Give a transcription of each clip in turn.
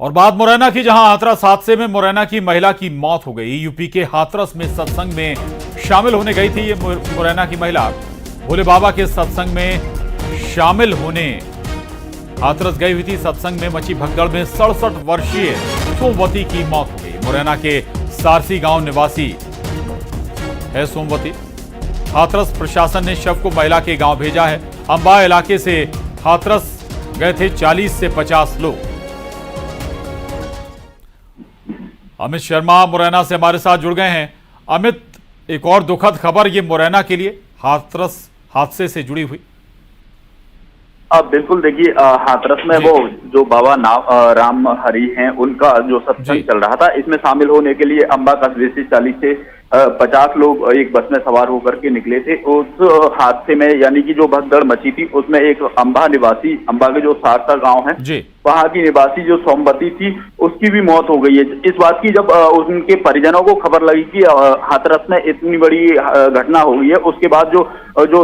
और बात मुरैना की, जहां हाथरस हादसे में मुरैना की महिला की मौत हो गई। यूपी के हाथरस में सत्संग में शामिल होने गई थी ये मुरैना की महिला। भोले बाबा के सत्संग में शामिल होने हाथरस गई हुई थी। सत्संग में मची भगदड़ में 67 वर्षीय सोमवती की मौत हो गई। मुरैना के सारसी गांव निवासी है सोमवती। हाथरस प्रशासन ने शव को महिला के गांव भेजा है। अंबा इलाके से हाथरस गए थे 40 से 50 लोग। अमित शर्मा मुरैना से हमारे साथ जुड़ गए हैं। अमित, एक और दुखद खबर ये मुरैना के लिए हाथरस हादसे से जुड़ी हुई। बिल्कुल, देखिए हाथरस में वो जो बाबा राम हरि हैं, उनका जो सत्संग चल रहा था, इसमें शामिल होने के लिए अंबा कस्बे से 40 से 50 लोग एक बस में सवार होकर के निकले थे। उस हादसे में यानी कि जो भगदड़ मची थी, उसमें एक अंबा निवासी, अंबा के जो सारसा गांव है, वहां की निवासी जो सोमवती थी, उसकी भी मौत हो गई है। इस बात की जब उनके परिजनों को खबर लगी कि हाथरस में इतनी बड़ी घटना हो गई है, उसके बाद जो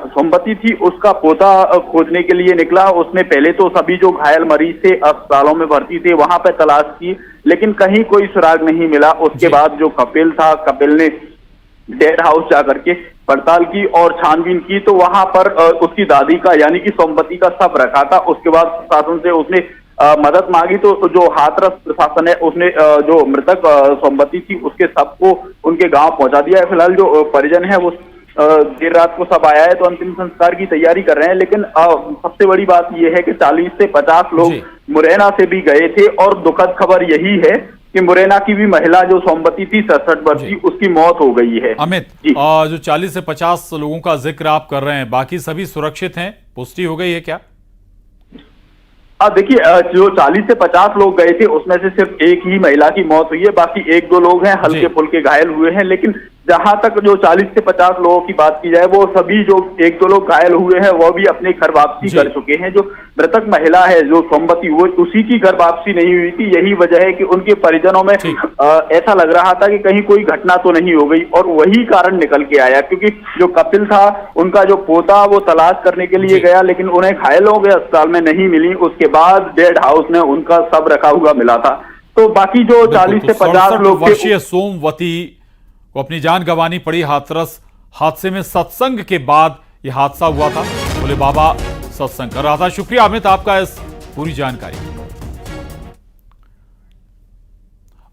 सोमवती थी, उसका पोता खोजने के लिए निकला। उसने पहले तो सभी जो घायल मरीज थे, अस्पतालों में भर्ती थे, वहां पर तलाश की, लेकिन कहीं कोई सुराग नहीं मिला। उसके बाद जो कपिल था, कपिल ने डेड हाउस जाकर के पड़ताल की और छानबीन की, तो वहां पर उसकी दादी का यानी कि सोमवती का शव रखा था। उसके बाद प्रशासन से उसने मदद मांगी, तो जो हाथरस प्रशासन है, उसने जो मृतक सोमवती थी, उसके शव को उनके गांव पहुंचा दिया है। फिलहाल जो परिजन है वो देर रात को सब आया है, तो अंतिम संस्कार की तैयारी कर रहे हैं। लेकिन सबसे बड़ी बात यह है कि 40 से 50 लोग मुरैना से भी गए थे, और दुखद खबर यही है कि मुरैना की भी महिला जो सोमवती थी 67 वर्ष की, उसकी मौत हो गई है। अमित, जो 40 से 50 लोगों का जिक्र आप कर रहे हैं, बाकी सभी सुरक्षित हैं? पुष्टि हो गई है क्या? देखिए, जो 40 से 50 लोग गए थे, उसमें से सिर्फ एक ही महिला की मौत हुई है। बाकी 1-2 लोग हैं हल्के फुल्के घायल हुए हैं। लेकिन जहां तक जो 40 से 50 लोगों की बात की जाए, वो सभी जो 1-2 लोग घायल हुए हैं, वो भी अपने घर वापसी कर चुके हैं। जो मृतक महिला है जो सोमवती, वो उसी की घर वापसी नहीं हुई थी। यही वजह है कि उनके परिजनों में ऐसा लग रहा था कि कहीं कोई घटना तो नहीं हो गई, और वही कारण निकल के आया। क्योंकि जो कपिल था, उनका जो पोता, वो तलाश करने के लिए गया, लेकिन उन्हें घायलों के अस्पताल में नहीं मिली। उसके बाद डेड हाउस में उनका शव रखा हुआ मिला था। तो बाकी जो 40 से 50 लोग वर्षीय सोमवती को अपनी जान गंवानी पड़ी हाथरस हादसे में। सत्संग के बाद यह हादसा हुआ था। भोले बाबा सत्संग कर रहा था। शुक्रिया अमित आपका इस पूरी जानकारी।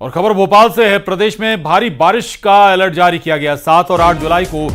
और खबर भोपाल से है। प्रदेश में भारी बारिश का अलर्ट जारी किया गया। 7 और 8 जुलाई को